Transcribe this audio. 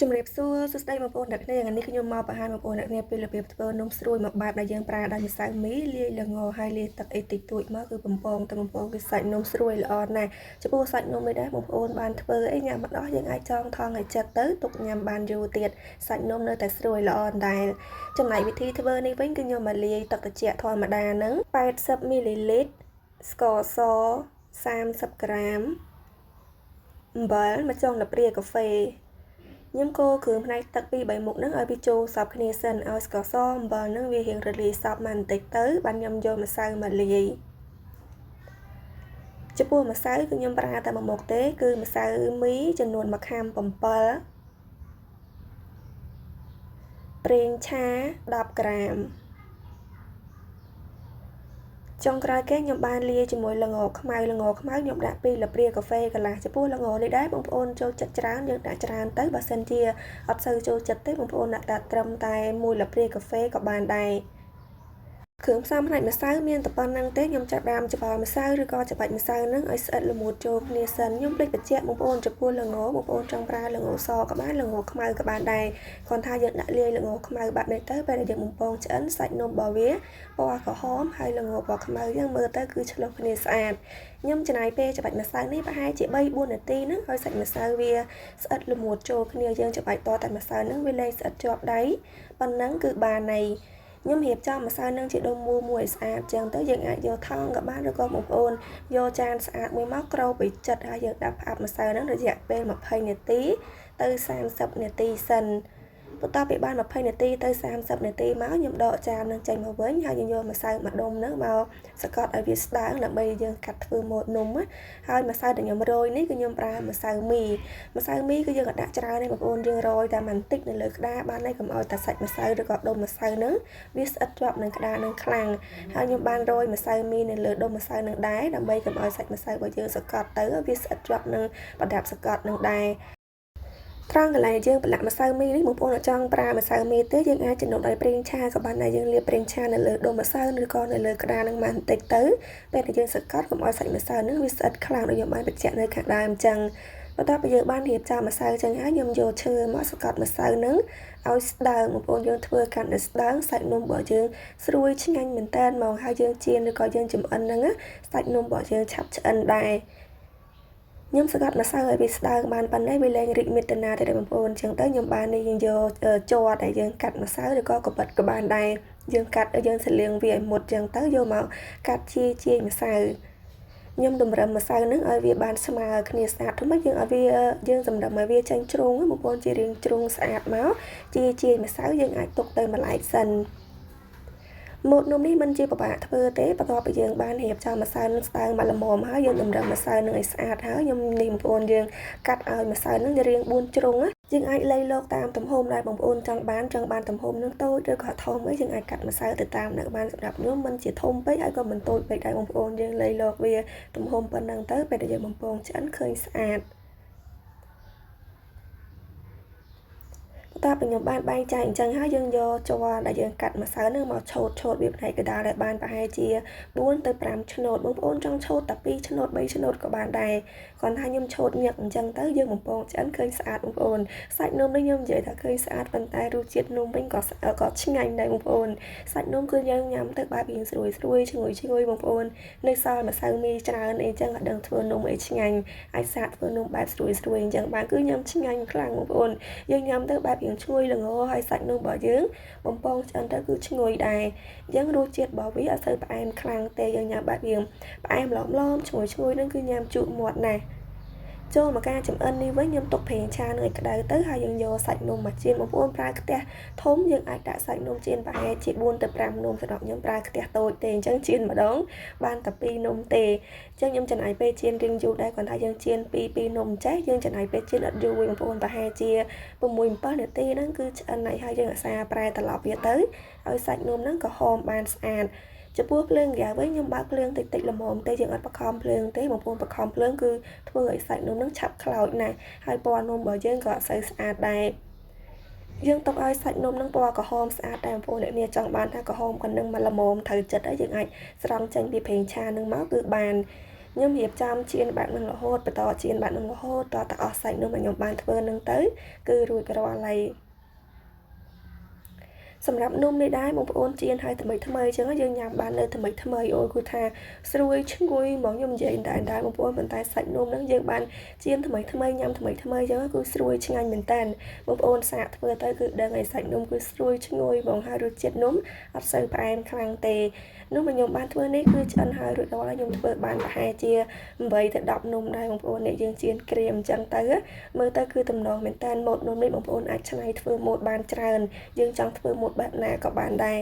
ជំរាបសួរសួស្តីបងប្អូនអ្នកនាងនេះខ្ញុំមកបង្ហាញបងប្អូនអ្នកនាងពីរបៀបធ្វើនំស្រួយមួយបែបដែលយើងប្រើដោយម្សៅមីលាយល្ងហើយលាយទឹកអីតិចតួចមកគឺបំពងគឺសាច់នំស្រួយល្អណាស់ចំពោះសាច់នំនេះដែរបងប្អូនបានធ្វើអីញ៉ាំមិនអស់យើងអាចចងថងឲ្យចិត្តទៅទុកញ៉ាំបានយូរទៀតសាច់នំនៅតែស្រួយល្អដែរចំណែកវិធីធ្វើនេះវិញគឺខ្ញុំមកលាយទឹកត្រជាក់ធម្មតាហ្នឹង80មីលីលីត្រស្ករស30ក្រាមអំបិលមួយចុងល្ព្រាកាហ្វេខ្ញុំកូរគ្រឿងផ្នែកទឹកពី3មុខហ្នឹងឲ្យវាចូលសព្វគ្នាសិនឲ្យស្ករសអំបិលហ្នឹងវារៀងរលាយសព្វមកបន្តិចទៅបានខ្ញុំយកម្សៅមកលាយចំពោះម្សៅគឺខ្ញុំប្រើតែមួយមុខទេគឺម្សៅមីចំនួន1ខាំ7ប្រេងឆា10ក្រាមចុងក្រោយគេខ្ញុំបានលាយជាមួយល្ងខ្មៅខ្ញុំដាក់ពីល្ព្រាកាហ្វេកន្លះចំពោះល្ងនេះដែរបងប្អូនចូលចិត្តច្រើនយើងដាក់ច្រើនទៅបើសិនជាអត់សូវចូលចិត្តទេបងប្អូនដាក់ត្រឹមតែ1ល្ព្រាកាហ្វេក៏បានដែរគ្រឿងផ្សំផ្នែកម្សៅមានតែប៉ុណ្្នឹងទេខ្ញុំចាប់ផ្ដើមច្បល់ម្សៅឬក៏ច្របាច់ម្សៅនឹងឲ្យស្អិតល្មួតចូលគ្នាសិនខ្ញុំភ្លេចបញ្ជាក់បងប្អូនចំពោះល្ងបងប្អូនចង់ប្រើល្ងសក៏បានល្ងខ្មៅក៏បានដែរគ្រាន់ថាយើងដាក់លាយល្ងខ្មៅបាត់នេះទៅពេលដែលយើងបំពងឆ្អិនសាច់នំរបស់វាពណ៌ក្រហមហើយល្ងពណ៌ខ្មៅយើងមើលទៅគឺឆ្លុះគ្នាស្អាតខ្ញុំចំណាយពេលច្របាច់ម្សៅនេះប្រហែលជា3-4នាទីហ្នឹងឲ្យសាច់ម្សៅវាស្អិតល្មួតចូលគ្នាយើងច្របាច់តតែម្សៅហ្នឹងវាលែងស្អិតជាប់ដៃប៉ុណ្ណឹងគឺបានហើយខ្ញុំរៀបចំម្សៅនឹងជាដុំមូលមួយស្អាតចឹងទៅយើងអាចយកថង់ក៏បានឬក៏បងប្អូនយកចានស្អាតមួយមកក្រូបឲ្យជិតហើយយើងដាក់ផ្អាប់ម្សៅនឹងរយៈពេល20នាទីទៅ30នាទីសិនបន្ទាប់ពីបាន20នាទីទៅ30នាទីមកខ្ញុំដកចាននឹងចេញមកវិញហើយយើងយកម្សៅមួយដុំនឹងមកសកត់ឲ្យវាស្ដើងដើម្បីយើងកាត់ធ្វើម៉ូតនំហើយម្សៅដែលខ្ញុំរោយនេះគឺខ្ញុំប្រើម្សៅមីគឺយើងក៏ដាក់ច្រើនដែរបងប្អូនយើងរោយតែបន្តិចនៅលើក្តារបានហើយកុំឲ្យតែសាច់ម្សៅឬក៏ដុំម្សៅនឹងវាស្អិតជាប់នឹងក្តារនឹងខ្លាំងហើយខ្ញុំបានរោយម្សៅមីនៅលើដុំម្សៅនឹងដែរដើម្បីកុំឲ្យសាច់ម្សៅរបស់យើងសកត់ទៅវាស្អិតជាប់នឹងប្រដាប់សកត់នឹងដែរត្រង់កន្លែងយើងប្រឡាក់ម្សៅមីនេះបងប្អូនចង់ប្រើម្សៅមីទេយើងអាចចំណុចឲ្យប្រេងឆាក៏បានដែរយើងលាបប្រេងឆានៅលើដុំម្សៅឬក៏នៅលើក្តារនឹងបន្តិចទៅពេលដែលយើងសកត់កុំឲ្យសាច់ម្សៅនឹងវាស្អិតខ្លាំងដូចខ្ញុំបានបញ្ជាក់នៅខាងដើមអញ្ចឹងបន្ទាប់ពីយើងបានរៀបចំម្សៅអញ្ចឹងហើយខ្ញុំយកឈើមកសកត់ម្សៅនឹងឲ្យស្ដើងបងប្អូនយើងធ្វើកាន់តែស្ដើងសាច់នំរបស់យើងស្រួយឆ្ងាញ់មែនតើហ្មងហើយយើងចៀនឬក៏យើងចម្អិនហ្នឹងសាច់នំរបស់យើងឆាប់ឆ្អិនដែរខ្ញុំសកាត់ម្សៅឲ្យវាស្ដើងបានប៉ុណ្ណេះវាលែងរីកមេតាណាទេបងប្អូនអញ្ចឹងទៅខ្ញុំបាននេះយើងយកជ័រដែលយើងកាត់ម្សៅឬក៏កបិតក៏បានដែរយើងកាត់យើងសលៀងវាឲ្យមុតអញ្ចឹងទៅយកមកកាត់ជាម្សៅខ្ញុំតម្រឹមម្សៅនឹងឲ្យវាបានស្មើគ្នាស្អាតthôiយើងឲ្យវាយើងសម្រាប់ឲ្យវាចេញជ្រុងបងប្អូនជារាងជ្រុងស្អាតមកជាម្សៅយើងអាចទុកទៅមួយឡែកសិនម៉ូតនំនេះមិនជាពិបាកធ្វើទេបន្ទាប់ពីយើងបានរៀបចំម្សៅនឹងស្ដើងមកល្មមហើយយើងតម្រឹមម្សៅនឹងឲ្យស្អាតហើយខ្ញុំនេះបងប្អូនយើងកាត់ឲ្យម្សៅនឹងរាង4ជ្រុងយើងអាចលៃលកតាមទំហំដែលបងប្អូនចង់បានទំហំនឹងតូចឬក៏ធំអីយើងអាចកាត់ម្សៅទៅតាមដែលបានសម្រាប់ខ្ញុំមិនជាធំពេកហើយក៏មិនតូចពេកដែរបងប្អូនយើងលៃលកវាទំហំប៉ុណ្ណឹងទៅពេលដែលយើងបំពងឆ្អិនឃើញស្អាតតើខ្ញុំបានបែងចែកអញ្ចឹងហើយយើងយកជ័រដែលយើងកាត់ម្សៅនឹងមកឆូតវាផ្នែកកណ្ដាលដែលបានប្រហែលជា4ទៅ5ឆ្នូតបងប្អូនចង់ឆូតតែ2ឆ្នូត3ឆ្នូតក៏បានដែរគ្រាន់តែខ្ញុំឆូតញឹកអញ្ចឹងទៅយើងបំពងឆ្អិនឃើញស្អាតបងប្អូនសាច់នំនេះខ្ញុំនិយាយថាឃើញស្អាតប៉ុន្តែរសជាតិនំវិញក៏ឆ្ងាញ់ដែរបងប្អូនសាច់នំគឺយើងញ៉ាំទៅបែបរៀងស្រួយឈ្ងុយបងប្អូននៅសល់ម្សៅមីច្រើនអីចឹងអត់ដឹងធ្វើនំអីឆ្ងាញ់អាចសាកធ្វើនំបែបស្រួយអញ្ចឹងបានគឺញ៉ាំឆ្ងាញ់ខ្លាំងបងប្អូនយើងញ៉ាំទៅបែបឈ្ងុយល្ងហើយសាច់នំរបស់យើងបំពងឆ្អិនទៅគឺឈ្ងុយដែរអញ្ចឹងរសជាតិរបស់វាអត់សូវផ្អែមខ្លាំងទេយើងញ៉ាំបែបយើងផ្អែមឡំឈ្ងុយហ្នឹងគឺញ៉ាំជក់មាត់ណាស់ចូលមកការចម្អិននេះវិញខ្ញុំទុកប្រេងឆានឹងឲ្យក្តៅទៅហើយយើងយកសាច់នំមកចៀនបងប្អូនប្រើខ្ទះធំយើងអាចដាក់សាច់នំចៀនប្រហែលជា4ទៅ5នំសម្រាប់ខ្ញុំប្រើខ្ទះតូចទេអញ្ចឹងចៀនម្ដងបានតែ2នំទេអញ្ចឹងខ្ញុំចំណាយពេលចៀនរៀងយូរដែរគាត់ថាយើងចៀន2នំចេះយើងចំណាយពេលចៀនអត់យូរបងប្អូនប្រហែលជា6-7នាទីហ្នឹងគឺឆ្អិនហើយយើងអាសាប្រែត្រឡប់វាទៅឲ្យសាច់នំហ្នឹងក៏ហមបានស្អាតចំពោះភ្លើងហ្គាវវិញខ្ញុំបើកភ្លើងតិចល្មមទេយើងអត់បខំភ្លើងទេបងប្អូនបខំភ្លើងគឺធ្វើឲ្យសាច់នំនឹងឆាប់ខ្លោចណាស់ហើយពណ៌នំរបស់យើងក៏អត់សូវស្អាតដែរយើងទុកឲ្យសាច់នំនឹងពណ៌ក្រហមស្អាតតែបងប្អូនអ្នកនាងចង់បានថាក្រហមក៏នឹងមកល្មមត្រូវចិត្តហើយយើងអាចស្រង់ចេញពីប្រេងឆានឹងមកគឺបាន ខ្ញុំរៀបចំជៀនបែបនឹងរហូតបន្តជៀនបែបនឹងរហូតតទាំងអស់សាច់នំដែលខ្ញុំបានធ្វើនឹងទៅគឺរួចរាល់ហើយសម្រាប់នំនេះដែរបងប្អូនជៀនឲ្យថ្មីថ្មីអញ្ចឹងយើងញ៉ាំបាននៅថ្មីថ្មីអូយគឺថាស្រួយឈ្ងុយហ្មងខ្ញុំនិយាយតែបងប្អូនប៉ុន្តែសាច់នំហ្នឹងយើងបានជៀនថ្មីថ្មីញ៉ាំថ្មីថ្មីអញ្ចឹងគឺស្រួយឆ្ងាញ់មែនតើបងប្អូនសាកធ្វើទៅគឺដឹងឲ្យសាច់នំគឺស្រួយឈ្ងុយហ្មងហើយរសជាតិនំអត់សូវផ្អែមខ្លាំងទេនំដែលខ្ញុំបានធ្វើនេះគឺឆ្អិនហើយរួចរាល់ហើយខ្ញុំធ្វើបានប្រហែលជា8ទៅ10នំដែរបងប្អូននេះយើងជៀនក្រៀមអញ្ចឹងទៅមើលទៅគឺទំនងមែនតើម៉ូតនំនេះបងប្អូនអាចច្នៃធ្វើម៉ូតបានច្រើនយើងចង់ធ្វើម៉ូតបែបណាក៏បានដែរ